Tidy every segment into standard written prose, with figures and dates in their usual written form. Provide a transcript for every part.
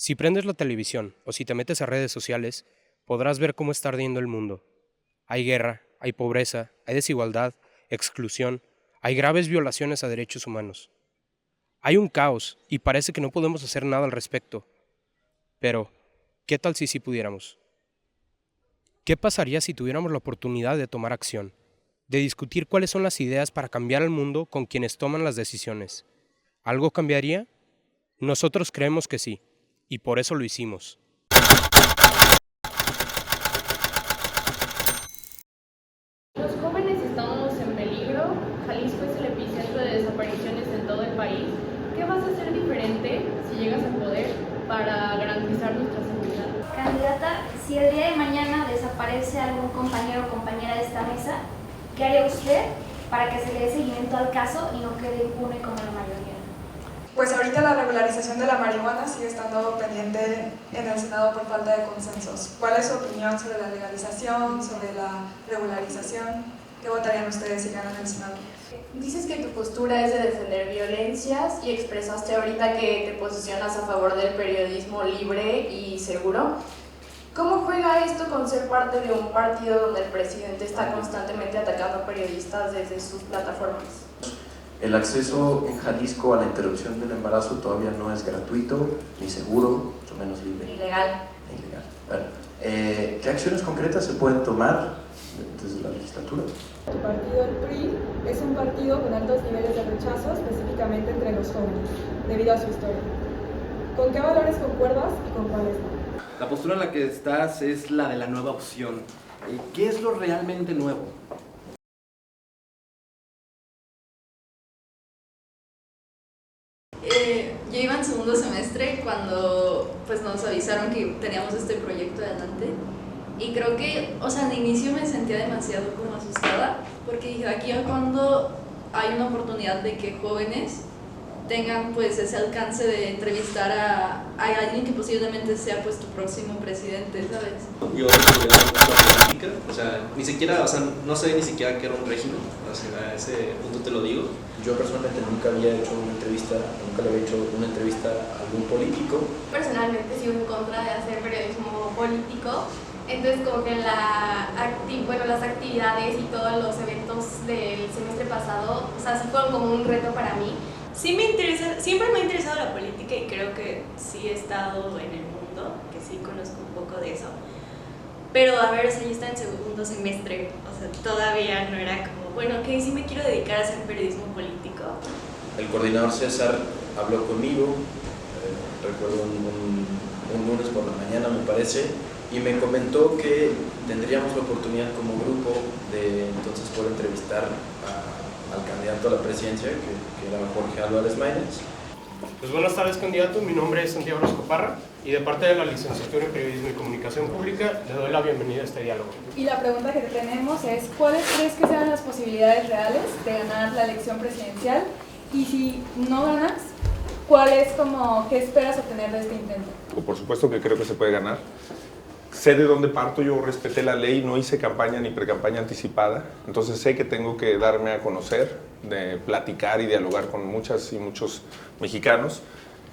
Si prendes la televisión o si te metes a redes sociales, podrás ver cómo está ardiendo el mundo. Hay guerra, hay pobreza, hay desigualdad, exclusión, hay graves violaciones a derechos humanos. Hay un caos y parece que no podemos hacer nada al respecto. Pero, ¿qué tal si sí pudiéramos? ¿Qué pasaría si tuviéramos la oportunidad de tomar acción, de discutir cuáles son las ideas para cambiar el mundo con quienes toman las decisiones? ¿Algo cambiaría? Nosotros creemos que sí, y por eso lo hicimos. Los jóvenes estamos en peligro. Jalisco es el epicentro de desapariciones en todo el país. ¿Qué vas a hacer diferente si llegas al poder para garantizar nuestra seguridad? Candidata, si el día de mañana desaparece algún compañero o compañera de esta mesa, ¿qué haría usted para que se le dé seguimiento al caso y no quede impune como la mayoría? Pues ahorita la regularización de la marihuana sigue estando pendiente en el Senado por falta de consensos. ¿Cuál es su opinión sobre la legalización, sobre la regularización? ¿Qué votarían ustedes si ganan el Senado? Dices que tu postura es de defender violencias y expresaste ahorita que te posicionas a favor del periodismo libre y seguro. ¿Cómo juega esto con ser parte de un partido donde el presidente está constantemente atacando a periodistas desde sus plataformas? El acceso en Jalisco a la interrupción del embarazo todavía no es gratuito, ni seguro, mucho menos libre. Ilegal. Ilegal. Bueno, ¿qué acciones concretas se pueden tomar desde la legislatura? Tu partido, el PRI, es un partido con altos niveles de rechazo, específicamente entre los jóvenes, debido a su historia. ¿Con qué valores concuerdas y con cuáles no? La postura en la que estás es la de la nueva opción. ¿Qué es lo realmente nuevo? Yo iba en segundo semestre cuando pues, nos avisaron que teníamos este proyecto adelante y creo que, o sea, al inicio me sentía demasiado como asustada porque dije, aquí a cuando hay una oportunidad de que jóvenes tengan pues ese alcance de entrevistar a alguien que posiblemente sea pues tu próximo presidente, ¿sabes? Yo estudié la política, o sea, ni siquiera, o sea, no sabía ni siquiera que era un régimen, o sea, a ese punto te lo digo. Yo personalmente nunca había hecho una entrevista, nunca le había hecho una entrevista a algún político. Personalmente sigo en contra de hacer periodismo político, entonces como que las actividades y todos los eventos del semestre pasado, o sea, sí fueron como un reto para mí. Sí me interesa, siempre me ha interesado la política y creo que sí he estado en el mundo, que sí conozco un poco de eso. Pero a ver, o sea, yo estaba en segundo semestre, o sea, todavía no era como, bueno, ok, sí me quiero dedicar a hacer periodismo político. El coordinador César habló conmigo, recuerdo un lunes por la mañana me parece, y me comentó que tendríamos la oportunidad como grupo de entonces poder entrevistar al candidato a la presidencia, que era Jorge Álvarez Maínez. Pues buenas tardes, candidato. Mi nombre es Santiago Orozco Parra y de parte de la licenciatura en Periodismo y Comunicación Pública le doy la bienvenida a este diálogo. Y la pregunta que te tenemos es, ¿cuáles crees que sean las posibilidades reales de ganar la elección presidencial? Y si no ganas, ¿qué esperas obtener de este intento? Por supuesto que creo que se puede ganar. Sé de dónde parto, yo respeté la ley, no hice campaña ni precampaña anticipada, entonces sé que tengo que darme a conocer, de platicar y dialogar con muchas y muchos mexicanos.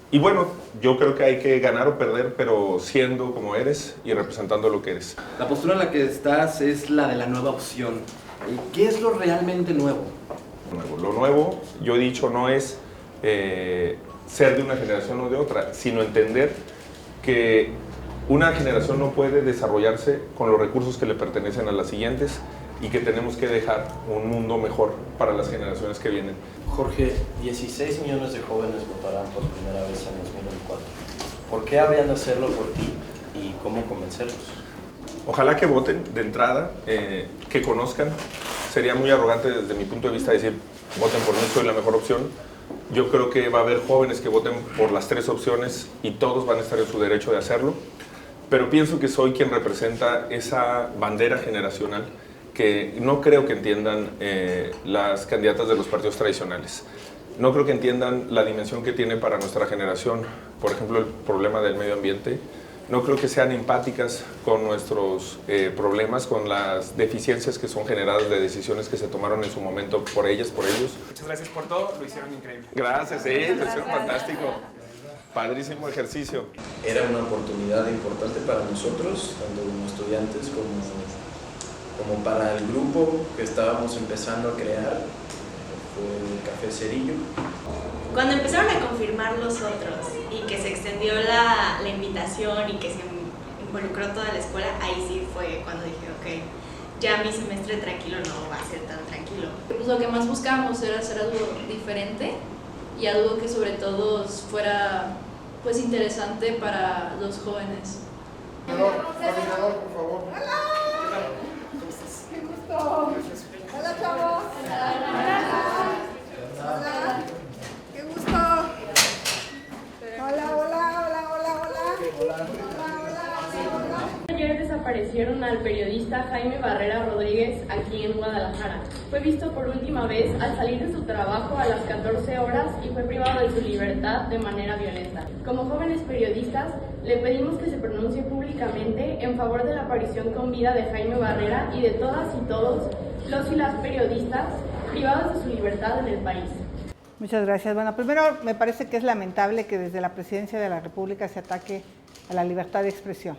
Y bueno, yo creo que hay que ganar o perder, pero siendo como eres y representando lo que eres. La postura en la que estás es la de la nueva opción. ¿Qué es lo realmente nuevo? Lo nuevo, yo he dicho, no es ser de una generación o de otra, sino entender que una generación no puede desarrollarse con los recursos que le pertenecen a las siguientes y que tenemos que dejar un mundo mejor para las generaciones que vienen. Jorge, 16 millones de jóvenes votarán por primera vez en 2024. ¿Por qué habrían de hacerlo por ti y cómo convencerlos? Ojalá que voten de entrada, que conozcan. Sería muy arrogante desde mi punto de vista decir, voten por mí, soy la mejor opción. Yo creo que va a haber jóvenes que voten por las tres opciones y todos van a estar en su derecho de hacerlo. Pero pienso que soy quien representa esa bandera generacional que no creo que entiendan las candidatas de los partidos tradicionales. No creo que entiendan la dimensión que tiene para nuestra generación, por ejemplo, el problema del medio ambiente. No creo que sean empáticas con nuestros problemas, con las deficiencias que son generadas de decisiones que se tomaron en su momento por ellas, por ellos. Muchas gracias por todo, lo hicieron increíble. Gracias, lo hicieron fantástico. Padrísimo ejercicio. Era una oportunidad importante para nosotros, tanto como estudiantes como para el grupo que estábamos empezando a crear, fue Café Cerillo. Cuando empezaron a confirmar los otros y que se extendió la invitación y que se involucró toda la escuela, ahí sí fue cuando dije, ok, ya mi semestre tranquilo no va a ser tan tranquilo. Pues lo que más buscábamos era hacer algo diferente y algo que sobre todo fuera pues interesante para los jóvenes. Coordinador, por favor. ¡Hola! ¡Qué gusto! ¡Hola, chavos! ¡Hola! ¡Qué gusto! ¡Hola, hola, hola, hola, hola! Ayer desaparecieron al periodista Jaime Barrera Rodríguez aquí en Guadalajara. Fue visto por última vez al salir de su trabajo a las 14 horas y fue privado de su libertad de manera violenta. Como jóvenes periodistas, le pedimos que se pronuncie públicamente en favor de la aparición con vida de Jaime Barrera y de todas y todos los y las periodistas privados de su libertad en el país. Muchas gracias. Bueno, primero me parece que es lamentable que desde la Presidencia de la República se ataque a la libertad de expresión.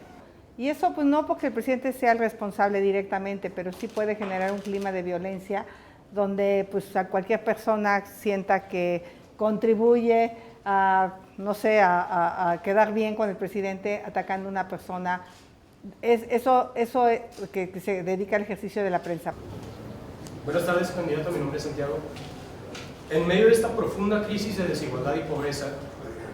Y eso pues no porque el presidente sea el responsable directamente, pero sí puede generar un clima de violencia donde pues a cualquier persona sienta que contribuye a, no sé, a quedar bien con el presidente atacando a una persona. Eso que se dedica al ejercicio de la prensa. Buenas tardes, candidato. Mi nombre es Santiago. En medio de esta profunda crisis de desigualdad y pobreza,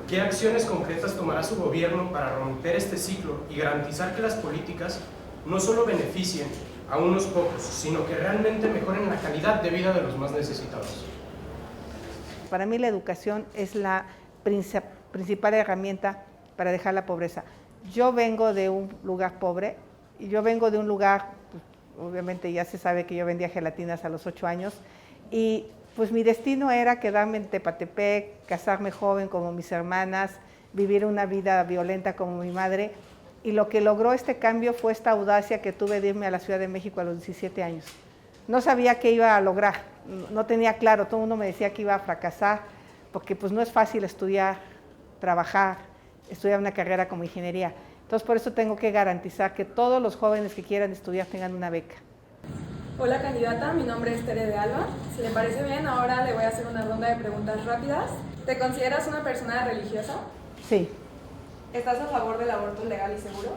¿qué acciones concretas tomará su gobierno para romper este ciclo y garantizar que las políticas no solo beneficien a unos pocos, sino que realmente mejoren la calidad de vida de los más necesitados? Para mí la educación es la principal herramienta para dejar la pobreza. Yo vengo de un lugar pobre y yo vengo de un lugar, pues, obviamente ya se sabe que yo vendía gelatinas a los 8 años y pues mi destino era quedarme en Tepatepec, casarme joven como mis hermanas, vivir una vida violenta como mi madre. Y lo que logró este cambio fue esta audacia que tuve de irme a la Ciudad de México a los 17 años. No sabía qué iba a lograr, no tenía claro, todo el mundo me decía que iba a fracasar, porque pues no es fácil estudiar, trabajar, estudiar una carrera como ingeniería. Entonces por eso tengo que garantizar que todos los jóvenes que quieran estudiar tengan una beca. Hola candidata, mi nombre es Tere de Alba. Si le parece bien, ahora le voy a hacer una ronda de preguntas rápidas. ¿Te consideras una persona religiosa? Sí. ¿Estás a favor del aborto legal y seguro?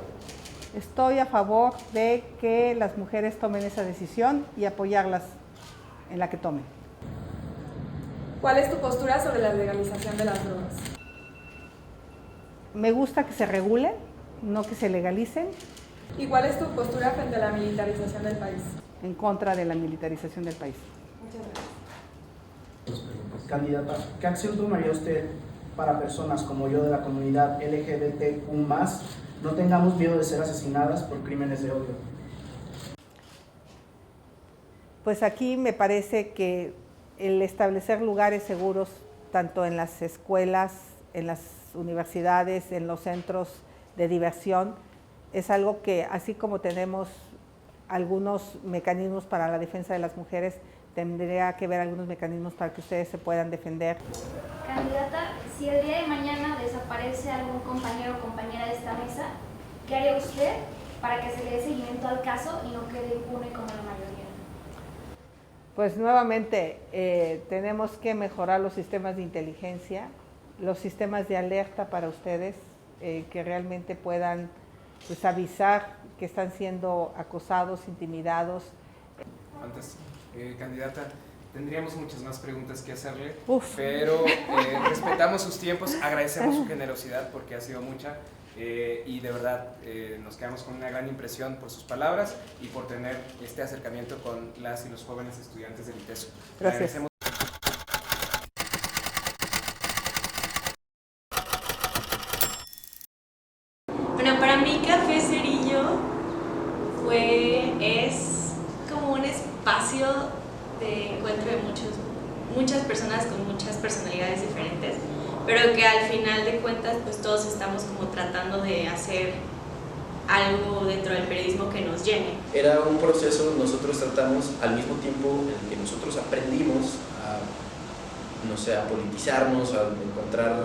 Estoy a favor de que las mujeres tomen esa decisión y apoyarlas en la que tomen. ¿Cuál es tu postura sobre la legalización de las drogas? Me gusta que se regulen, no que se legalicen. ¿Y cuál es tu postura frente a la militarización del país? En contra de la militarización del país. Muchas gracias. Candidata, ¿qué acción tomaría usted para personas como yo de la comunidad LGBTQ+, no tengamos miedo de ser asesinadas por crímenes de odio? Pues aquí me parece que el establecer lugares seguros, tanto en las escuelas, en las universidades, en los centros de diversión, es algo que, así como tenemos algunos mecanismos para la defensa de las mujeres, tendría que haber algunos mecanismos para que ustedes se puedan defender. Candidata, si el día de mañana desaparece algún compañero o compañera de esta mesa, ¿qué haría usted para que se le dé seguimiento al caso y no quede impune como la mayoría? Pues nuevamente tenemos que mejorar los sistemas de inteligencia, los sistemas de alerta para ustedes, que realmente puedan pues, avisar que están siendo acosados, intimidados. Antes, candidata, tendríamos muchas más preguntas que hacerle, pero respetamos sus tiempos, agradecemos su generosidad porque ha sido mucha y de verdad nos quedamos con una gran impresión por sus palabras y por tener este acercamiento con las y los jóvenes estudiantes del ITESO. Gracias. Bueno, para mí Café Cerillo es como un espacio de encuentro de muchas personas con muchas personalidades diferentes, pero que al final de cuentas pues todos estamos como tratando de hacer algo dentro del periodismo que nos llene. Era un proceso, nosotros tratamos al mismo tiempo en el que nosotros aprendimos a, no sé, a politizarnos, a encontrar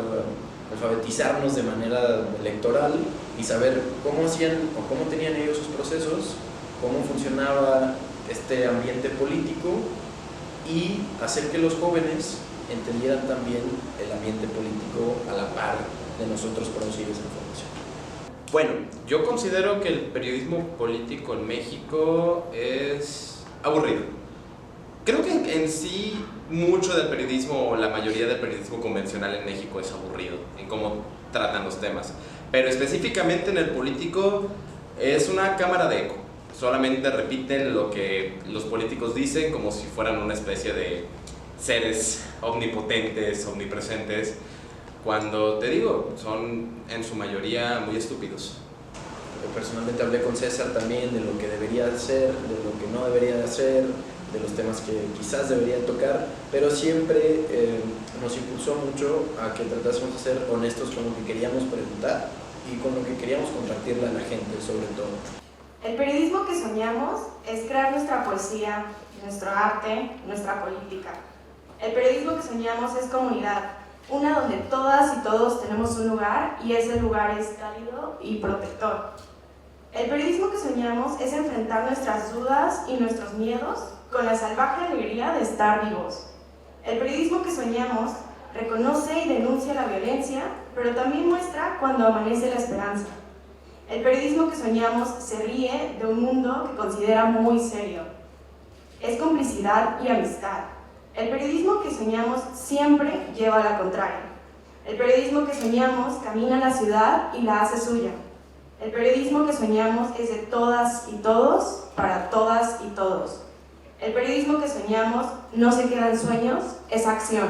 alfabetizarnos de manera electoral y saber cómo hacían o cómo tenían ellos sus procesos, cómo funcionaba este ambiente político y hacer que los jóvenes entendieran también el ambiente político a la par de nosotros producir esa información. Bueno, yo considero que el periodismo político en México es aburrido. Creo que en sí mucho del periodismo, o la mayoría del periodismo convencional en México es aburrido en cómo tratan los temas. Pero específicamente en el político es una cámara de eco. Solamente repiten lo que los políticos dicen como si fueran una especie de seres omnipotentes, omnipresentes, cuando te digo, son en su mayoría muy estúpidos. Yo personalmente hablé con César también de lo que debería hacer, de lo que no debería hacer, de los temas que quizás debería tocar, pero siempre nos impulsó mucho a que tratásemos de ser honestos con lo que queríamos preguntar y con lo que queríamos compartirle a la gente, sobre todo. El periodismo que soñamos es crear nuestra poesía, nuestro arte, nuestra política. El periodismo que soñamos es comunidad, una donde todas y todos tenemos un lugar y ese lugar es cálido y protector. El periodismo que soñamos es enfrentar nuestras dudas y nuestros miedos con la salvaje alegría de estar vivos. El periodismo que soñamos reconoce y denuncia la violencia, pero también muestra cuando amanece la esperanza. El periodismo que soñamos se ríe de un mundo que considera muy serio. Es complicidad y amistad. El periodismo que soñamos siempre lleva a la contraria. El periodismo que soñamos camina la ciudad y la hace suya. El periodismo que soñamos es de todas y todos, para todas y todos. El periodismo que soñamos no se queda en sueños, es acción.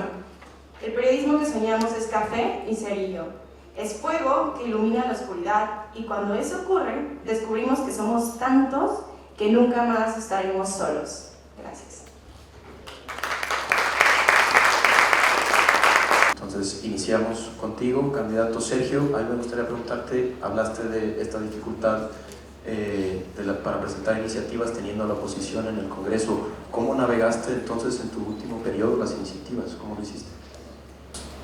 El periodismo que soñamos es café y cerillo. Es fuego que ilumina la oscuridad y cuando eso ocurre, descubrimos que somos tantos que nunca más estaremos solos. Gracias. Entonces iniciamos contigo, candidato Sergio. A mí me gustaría preguntarte, hablaste de esta dificultad para presentar iniciativas teniendo a la oposición en el Congreso. ¿Cómo navegaste entonces en tu último periodo las iniciativas? ¿Cómo lo hiciste?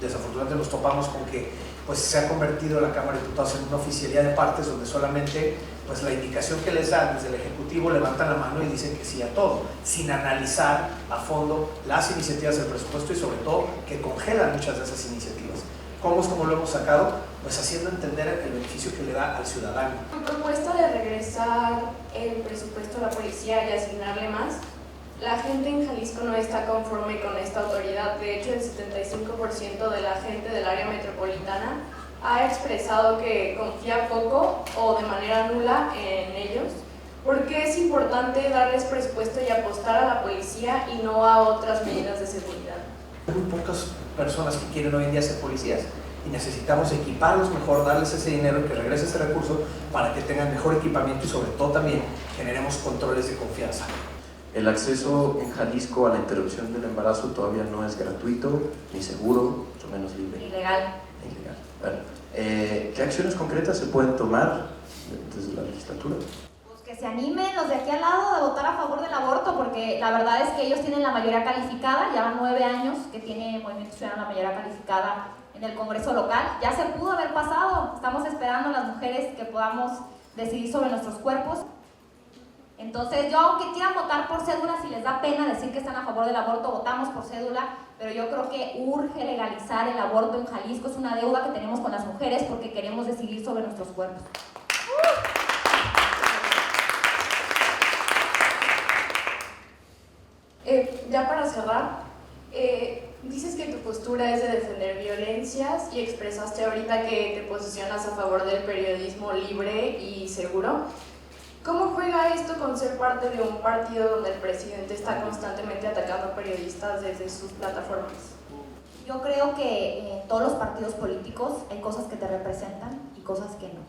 Desafortunadamente nos topamos con que pues, se ha convertido la Cámara de Diputados en una oficialía de partes donde solamente pues, la indicación que les dan desde el Ejecutivo levantan la mano y dicen que sí a todo, sin analizar a fondo las iniciativas del presupuesto y sobre todo que congelan muchas de esas iniciativas. ¿Cómo es como lo hemos sacado? Pues haciendo entender el beneficio que le da al ciudadano. La propuesta de regresar el presupuesto a la policía y asignarle más, la gente en Jalisco no está conforme con esta autoridad. De hecho, el 75% de la gente del área metropolitana ha expresado que confía poco o de manera nula en ellos. ¿Por qué es importante darles presupuesto y apostar a la policía y no a otras medidas de seguridad? Hay muy pocas personas que quieren hoy en día ser policías y necesitamos equiparlos mejor, darles ese dinero y que regrese ese recurso para que tengan mejor equipamiento y sobre todo también generemos controles de confianza. El acceso en Jalisco a la interrupción del embarazo todavía no es gratuito, ni seguro, mucho menos libre. Ilegal. Bueno, ¿qué acciones concretas se pueden tomar desde la legislatura? Pues que se animen los de aquí al lado de votar a favor del aborto, porque la verdad es que ellos tienen la mayoría calificada, ya van 9 años que tiene Movimiento Ciudadano la mayoría calificada en el Congreso local. Ya se pudo haber pasado, estamos esperando las mujeres que podamos decidir sobre nuestros cuerpos. Entonces yo, aunque quieran votar por cédula, si les da pena decir que están a favor del aborto, votamos por cédula, pero yo creo que urge legalizar el aborto en Jalisco. Es una deuda que tenemos con las mujeres porque queremos decidir sobre nuestros cuerpos. Ya para cerrar, dices que tu postura es de defender violencias y expresaste ahorita que te posicionas a favor del periodismo libre y seguro. ¿Cómo juega esto con ser parte de un partido donde el presidente está constantemente atacando a periodistas desde sus plataformas? Yo creo que en todos los partidos políticos hay cosas que te representan y cosas que no.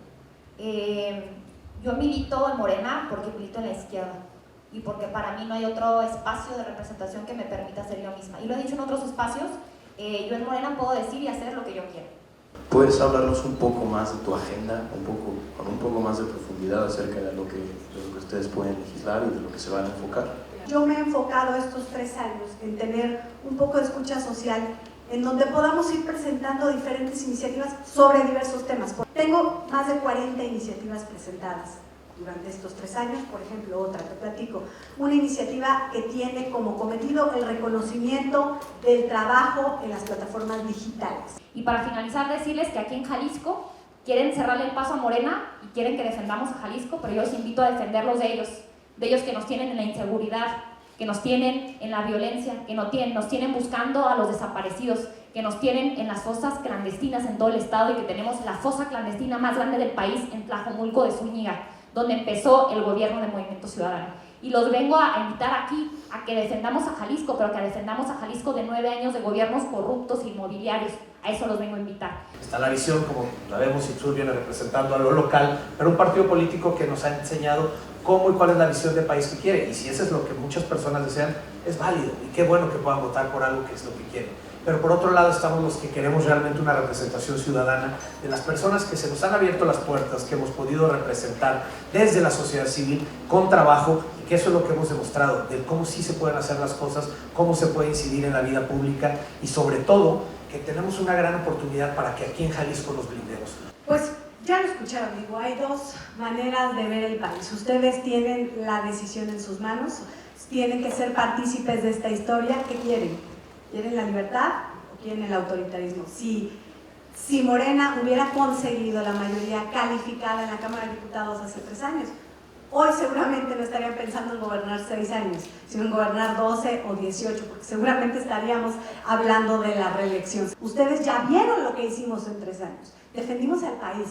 Yo milito en Morena porque milito en la izquierda y porque para mí no hay otro espacio de representación que me permita ser yo misma. Y lo he dicho en otros espacios, yo en Morena puedo decir y hacer lo que yo quiero. ¿Puedes hablarnos un poco más de tu agenda, con un poco más de profundidad acerca de lo que ustedes pueden legislar y de lo que se van a enfocar? Yo me he enfocado estos 3 años en tener un poco de escucha social en donde podamos ir presentando diferentes iniciativas sobre diversos temas. Tengo más de 40 iniciativas presentadas durante estos 3 años. Por ejemplo, otra, te platico, una iniciativa que tiene como cometido el reconocimiento del trabajo en las plataformas digitales. Y para finalizar, decirles que aquí en Jalisco quieren cerrarle el paso a Morena y quieren que defendamos a Jalisco, pero yo los invito a defenderlos de ellos que nos tienen en la inseguridad, que nos tienen en la violencia, que nos tienen buscando a los desaparecidos, que nos tienen en las fosas clandestinas en todo el estado y que tenemos la fosa clandestina más grande del país en Tlajomulco de Zúñiga, donde empezó el gobierno de Movimiento Ciudadano. Y los vengo a invitar aquí a que defendamos a Jalisco, pero que defendamos a Jalisco de 9 años de gobiernos corruptos inmobiliarios. A eso los vengo a invitar. Está la visión, como la vemos, Itzur viene representando a lo local, pero un partido político que nos ha enseñado cómo y cuál es la visión de país que quiere. Y si eso es lo que muchas personas desean, es válido. Y qué bueno que puedan votar por algo que es lo que quieren. Pero por otro lado estamos los que queremos realmente una representación ciudadana de las personas que se nos han abierto las puertas, que hemos podido representar desde la sociedad civil con trabajo, y que eso es lo que hemos demostrado, de cómo sí se pueden hacer las cosas, cómo se puede incidir en la vida pública y sobre todo que tenemos una gran oportunidad para que aquí en Jalisco nos blindemos. Pues ya lo escucharon, digo, hay 2 maneras de ver el país. Ustedes tienen la decisión en sus manos, tienen que ser partícipes de esta historia. ¿Qué quieren? ¿Quieren la libertad o quieren el autoritarismo? Si Morena hubiera conseguido la mayoría calificada en la Cámara de Diputados hace 3 años, hoy seguramente no estarían pensando en gobernar 6 años, sino en gobernar 12 o 18, porque seguramente estaríamos hablando de la reelección. Ustedes ya vieron lo que hicimos en 3 años. Defendimos al país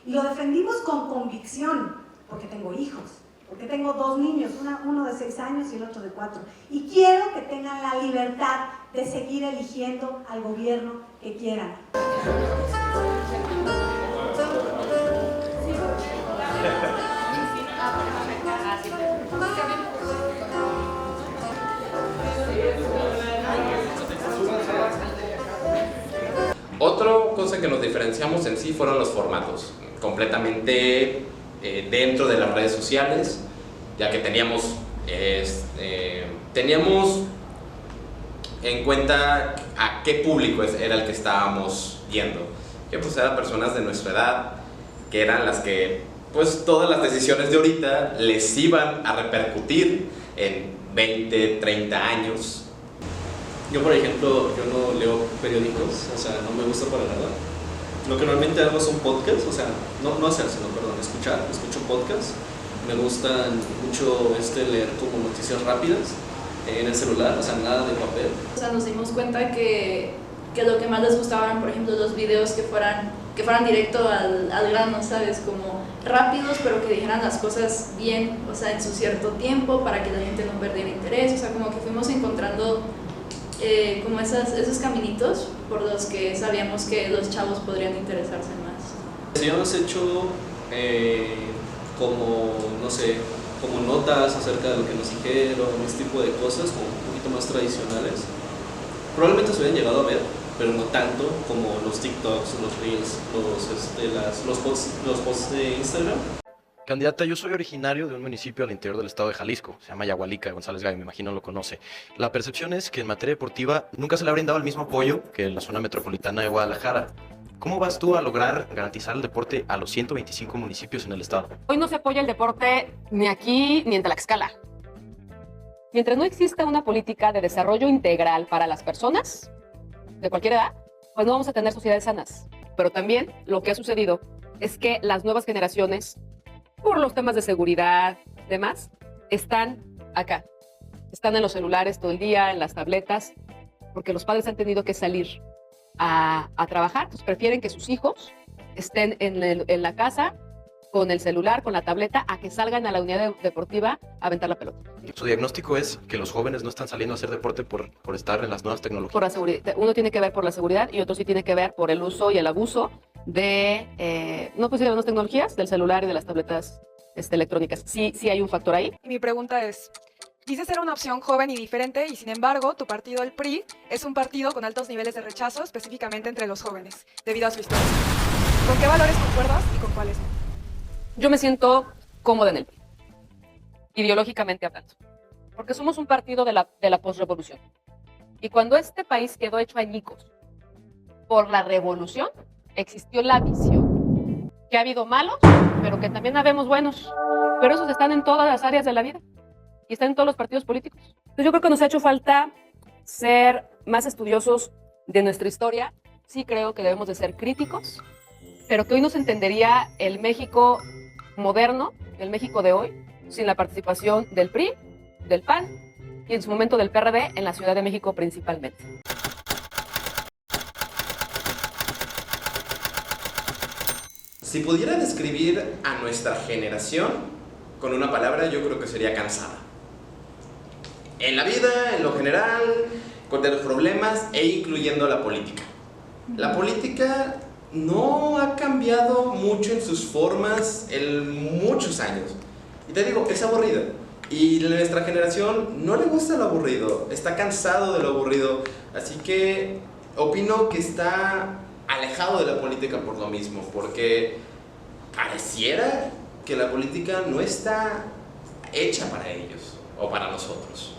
y lo defendimos con convicción, porque tengo hijos. Porque tengo 2 niños, uno de 6 años y el otro de 4. Y quiero que tengan la libertad de seguir eligiendo al gobierno que quieran. Otra cosa que nos diferenciamos en sí fueron los formatos, completamente dentro de las redes sociales, ya que teníamos en cuenta a qué público era el que estábamos yendo, que pues eran personas de nuestra edad, que eran las que pues todas las decisiones de ahorita les iban a repercutir en 20, 30 años. Yo, por ejemplo, yo no leo periódicos, o sea, no me gusta para nada. Lo que normalmente hago son podcasts, o sea, no hacer, sino, perdón, escucho podcasts. Me gustan mucho leer como noticias rápidas en el celular, o sea, nada de papel. O sea, nos dimos cuenta que lo que más les gustaban, por ejemplo, los videos que fueran directo al grano, ¿sabes? Como rápidos, pero que dijeran las cosas bien, o sea, en su cierto tiempo, para que la gente no perdiera interés. O sea, como que fuimos encontrando como esos caminitos por los que sabíamos que los chavos podrían interesarse más. Si hemos hecho como, no sé, como notas acerca de lo que nos dijeron, este tipo de cosas, como un poquito más tradicionales, probablemente se hubieran llegado a ver, pero no tanto como los TikToks, los Reels, los posts de Instagram. Candidata, yo soy originario de un municipio al interior del estado de Jalisco, se llama Yahualica, González Gallo, me imagino lo conoce. La percepción es que en materia deportiva nunca se le ha brindado el mismo apoyo que en la zona metropolitana de Guadalajara. ¿Cómo vas tú a lograr garantizar el deporte a los 125 municipios en el estado? Hoy no se apoya el deporte ni aquí ni en Tlaxcala. Mientras no exista una política de desarrollo integral para las personas de cualquier edad, pues no vamos a tener sociedades sanas. Pero también lo que ha sucedido es que las nuevas generaciones, por los temas de seguridad, demás, están acá. Están en los celulares todo el día, en las tabletas, porque los padres han tenido que salir a trabajar, pues prefieren que sus hijos estén en la casa con el celular, con la tableta, a que salgan a la unidad deportiva a aventar la pelota. Su diagnóstico es que los jóvenes no están saliendo a hacer deporte por estar en las nuevas tecnologías. Por la seguridad. Uno tiene que ver por la seguridad y otro sí tiene que ver por el uso y el abuso de, no pues de las nuevas tecnologías, del celular y de las tabletas electrónicas. Sí hay un factor ahí. Mi pregunta es, dices ser una opción joven y diferente y sin embargo tu partido, el PRI, es un partido con altos niveles de rechazo, específicamente entre los jóvenes, debido a su historia. ¿Con qué valores concuerdas y con cuáles no? Yo me siento cómoda en el PRI, ideológicamente hablando, porque somos un partido de la posrevolución. Y cuando este país quedó hecho añicos por la revolución existió la visión. Que ha habido malos, pero que también habemos buenos. Pero esos están en todas las áreas de la vida y están en todos los partidos políticos. Entonces yo creo que nos ha hecho falta ser más estudiosos de nuestra historia. Sí creo que debemos de ser críticos, pero que hoy no se entendería el México moderno, el México de hoy, sin la participación del PRI, del PAN y en su momento del PRD en la Ciudad de México principalmente. Si pudiera describir a nuestra generación con una palabra, yo creo que sería cansada. En la vida, en lo general, con los problemas e incluyendo la política. La política no ha cambiado mucho en sus formas en muchos años. Y te digo, es aburrida. Y a nuestra generación no le gusta lo aburrido, está cansado de lo aburrido. Así que opino que está alejado de la política por lo mismo, porque pareciera que la política no está hecha para ellos o para nosotros.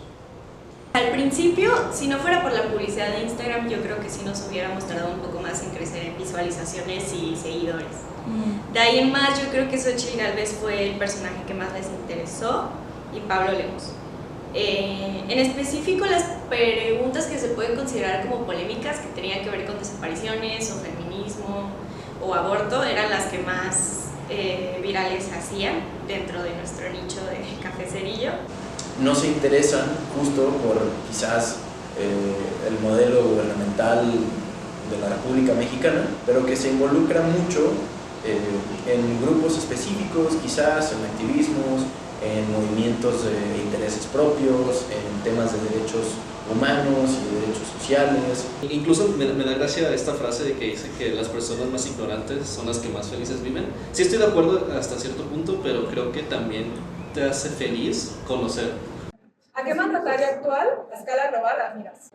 Al principio, si no fuera por la publicidad de Instagram, yo creo que sí nos hubiéramos tardado un poco más en crecer en visualizaciones y seguidores. De ahí en más, yo creo que Xochitl Gálvez fue el personaje que más les interesó y Pablo Lemos. En específico, las preguntas que se pueden considerar como polémicas, que tenían que ver con desapariciones o feminismo o aborto, eran las que más virales hacían dentro de nuestro nicho de Café Cerillo. No se interesan justo por quizás el modelo gubernamental de la República Mexicana, pero que se involucran mucho en grupos específicos, quizás en activismos, en movimientos de intereses propios, en temas de derechos humanos y de derechos sociales. Incluso me da gracia esta frase de que dice que las personas más ignorantes son las que más felices viven. Sí estoy de acuerdo hasta cierto punto, pero creo que también te hace feliz conocer. ¿A qué mandatario actual a escala global admiras?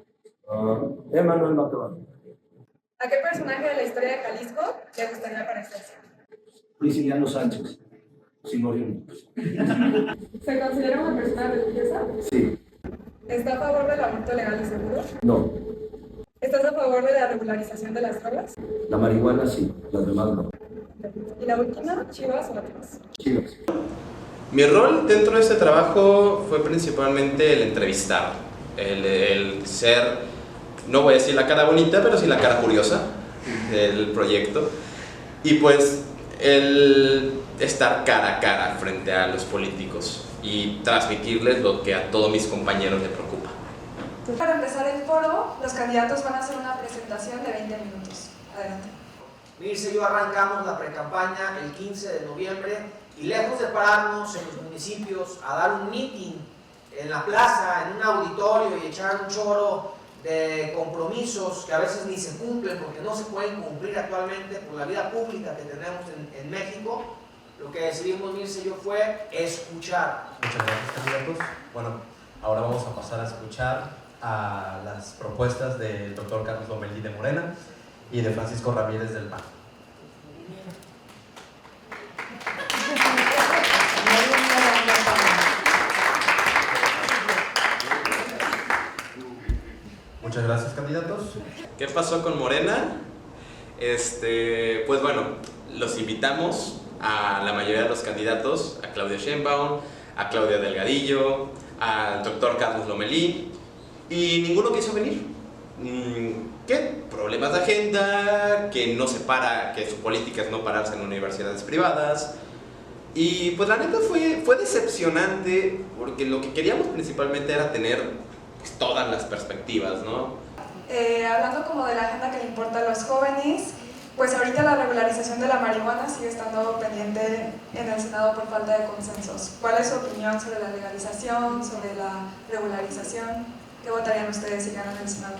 Emmanuel Macron. ¿A qué personaje de la historia de Jalisco te gustaría parecerse? Prisciliano Sánchez. Sin morir. ¿Se considera una persona religiosa? Sí. ¿Está a favor del aborto legal y seguro? No. ¿Estás a favor de la regularización de las drogas? La marihuana sí, las demás no. ¿Y la última, Chivas o Atlas? Chivas. Mi rol dentro de este trabajo fue principalmente el entrevistar, el ser, no voy a decir la cara bonita, pero sí la cara curiosa del proyecto. Y pues el estar cara a cara frente a los políticos y transmitirles lo que a todos mis compañeros les preocupa. Para empezar el foro, los candidatos van a hacer una presentación de 20 minutos. Adelante. Mirce y yo arrancamos la precampaña el 15 de noviembre y lejos de pararnos en los municipios a dar un meeting en la plaza, en un auditorio y echar un choro de compromisos que a veces ni se cumplen porque no se pueden cumplir actualmente por la vida pública que tenemos en México, lo que decidimos Mirce y yo fue escuchar. Muchas gracias, candidatos. Bueno, ahora vamos a pasar a escuchar a las propuestas del doctor Carlos Lomelí de Morena y de Francisco Ramírez del PAN. Muchas gracias, candidatos. ¿Qué pasó con Morena? Pues bueno, los invitamos a la mayoría de los candidatos, a Claudia Sheinbaum, a Claudia Delgadillo, al doctor Carlos Lomelí, y ninguno quiso venir. ¿Qué? Problemas de agenda, que no se para, que su política es no pararse en universidades privadas. Y pues la neta fue decepcionante, porque lo que queríamos principalmente era tener pues, todas las perspectivas, ¿no? Hablando como de la agenda que le importa a los jóvenes, pues ahorita la regularización de la marihuana sigue estando pendiente en el Senado por falta de consensos. ¿Cuál es su opinión sobre la legalización, sobre la regularización? ¿Qué votarían ustedes si ganan el Senado?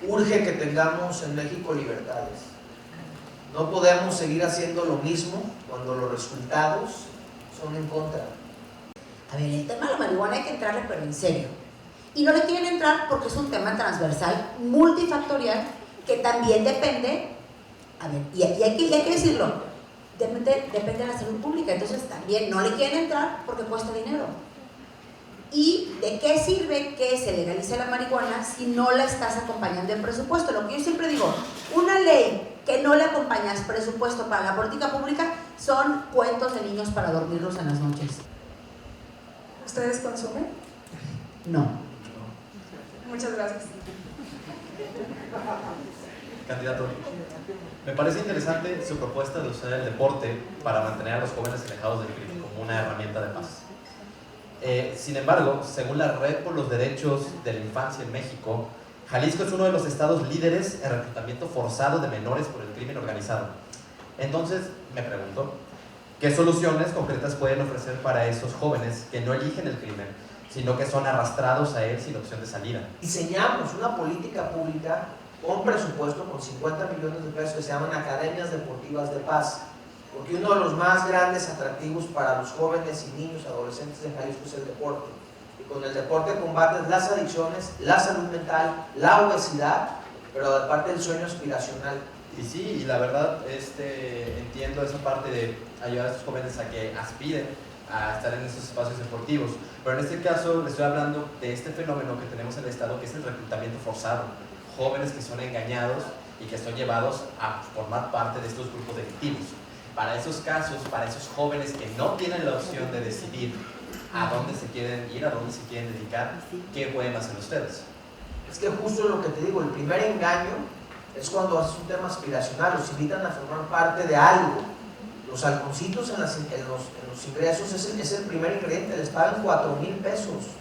Urge que tengamos en México libertades. No podemos seguir haciendo lo mismo cuando los resultados son en contra. A ver, el tema de la marihuana hay que entrarle, pero en serio. Y no le quieren entrar porque es un tema transversal, multifactorial, que también depende, a ver, y hay que decirlo, depende de la salud pública, entonces también no le quieren entrar porque cuesta dinero. ¿Y de qué sirve que se legalice la marihuana si no la estás acompañando en presupuesto? Lo que yo siempre digo, una ley que no le acompañas presupuesto para la política pública son cuentos de niños para dormirlos en las noches. ¿Ustedes consumen? No. Muchas gracias. Candidato, me parece interesante su propuesta de usar el deporte para mantener a los jóvenes alejados del crimen como una herramienta de paz. Sin embargo, según la Red por los Derechos de la Infancia en México, Jalisco es uno de los estados líderes en reclutamiento forzado de menores por el crimen organizado. Entonces, me pregunto, ¿qué soluciones concretas pueden ofrecer para esos jóvenes que no eligen el crimen, sino que son arrastrados a él sin opción de salida? Diseñamos una política pública con presupuesto, con 50 millones de pesos, que se llaman Academias Deportivas de Paz, porque uno de los más grandes atractivos para los jóvenes y niños, adolescentes en Jalisco es el deporte. Y con el deporte combates las adicciones, la salud mental, la obesidad, pero aparte del sueño aspiracional. Y sí, y la verdad entiendo esa parte de ayudar a estos jóvenes a que aspiren a estar en esos espacios deportivos, pero en este caso le estoy hablando de este fenómeno que tenemos en el estado, que es el reclutamiento forzado. Jóvenes que son engañados y que son llevados a formar parte de estos grupos delictivos. Para esos casos, para esos jóvenes que no tienen la opción de decidir a dónde se quieren ir, a dónde se quieren dedicar, ¿qué pueden hacer ustedes? Es que justo lo que te digo, el primer engaño es cuando haces un tema aspiracional, los invitan a formar parte de algo. Los halconcitos en los ingresos es el primer ingrediente, les pagan 4,000 pesos.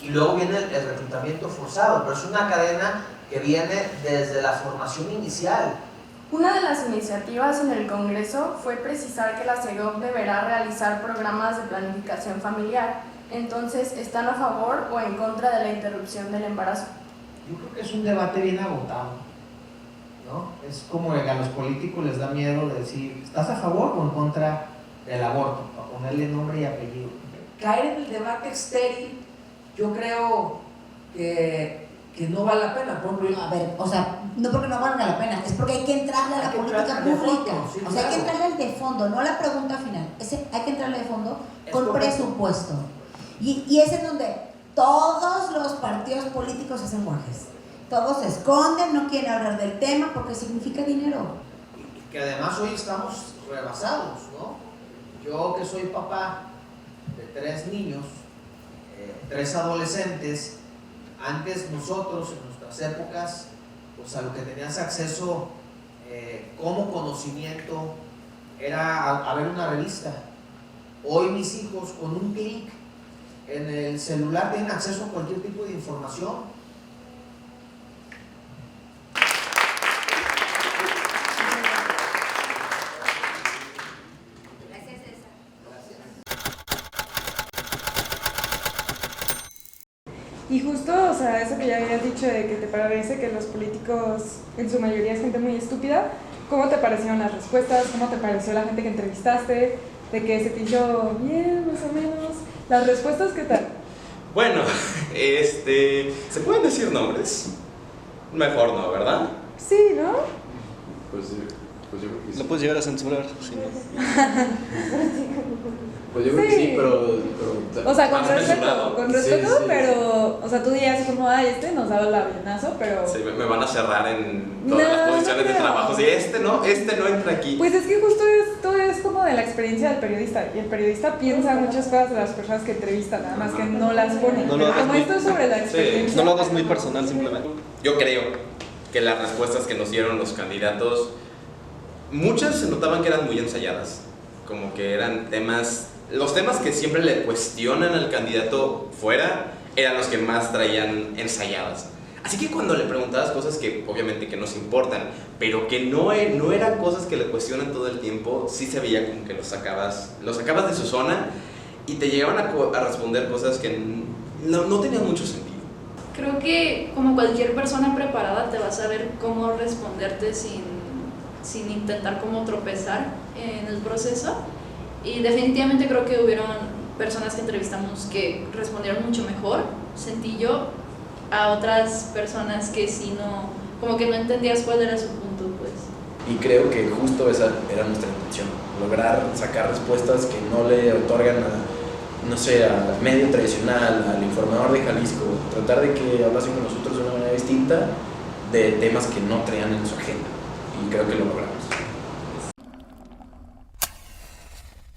Y luego viene el reclutamiento forzado, pero es una cadena que viene desde la formación inicial. Una de las iniciativas en el Congreso fue precisar que la SEGOV deberá realizar programas de planificación familiar. Entonces, ¿están a favor o en contra de la interrupción del embarazo? Yo creo que es un debate bien agotado, ¿no? Es como a los políticos les da miedo decir, ¿estás a favor o en contra del aborto? Para ponerle nombre y apellido. Caer en el debate estéril, yo creo que no vale la pena. Por ejemplo, a ver, o sea, no porque no valga la pena, es porque hay que entrarle a la política pública. Sí, o sea, hay que entrarle al de fondo, no a la pregunta final. Hay que entrarle de fondo con presupuesto. Y es en donde todos los partidos políticos hacen guajes. Todos se esconden, no quieren hablar del tema porque significa dinero. Y que además hoy estamos rebasados, ¿no? Yo que soy papá de 3 niños, 3 adolescentes, antes nosotros en nuestras épocas, pues a lo que tenías acceso como conocimiento era a ver una revista. Hoy mis hijos con un clic en el celular tienen acceso a cualquier tipo de información. Y justo, o sea, eso que ya habías dicho de que te parece que los políticos en su mayoría es gente muy estúpida, ¿cómo te parecieron las respuestas? ¿Cómo te pareció la gente que entrevistaste? ¿De que se te hizo bien, más o menos? ¿Las respuestas qué tal? Bueno, ¿se pueden decir nombres? Mejor no, ¿verdad? Sí, ¿no? Pues yo creo que sí. ¿Lo puedes llegar a censurar? Sí. Pues yo creo que sí, pero o sea, con respeto, Sí, pero, o sea, tú dirías como, ay, nos daba el avionazo, pero... Sí, me van a cerrar en todas las posiciones de trabajo. Sí, este no entra aquí. Pues es que justo esto es como de la experiencia del periodista, y el periodista piensa muchas cosas de las personas que entrevista, nada más que no las pone. Como esto es sobre la experiencia. No lo hagas muy personal, simplemente. Yo creo que las respuestas que nos dieron los candidatos, muchas se notaban que eran muy ensayadas, como que eran los temas que siempre le cuestionan al candidato fuera, eran los que más traían ensayadas. Así que cuando le preguntabas cosas que obviamente que nos importan, pero que no eran cosas que le cuestionan todo el tiempo, sí se veía como que los sacabas de su zona y te llegaban a responder cosas que no tenían mucho sentido. Creo que como cualquier persona preparada te va a saber cómo responderte sin intentar como tropezar en el proceso. Y definitivamente creo que hubieron personas que entrevistamos que respondieron mucho mejor, sentí yo, a otras personas que sí como que no entendías cuál era su punto, pues. Y creo que justo esa era nuestra intención, lograr sacar respuestas que no le otorgan no sé, al medio tradicional, al informador de Jalisco, tratar de que hablasen con nosotros de una manera distinta de temas que no traían en su agenda. Y creo que lo logramos.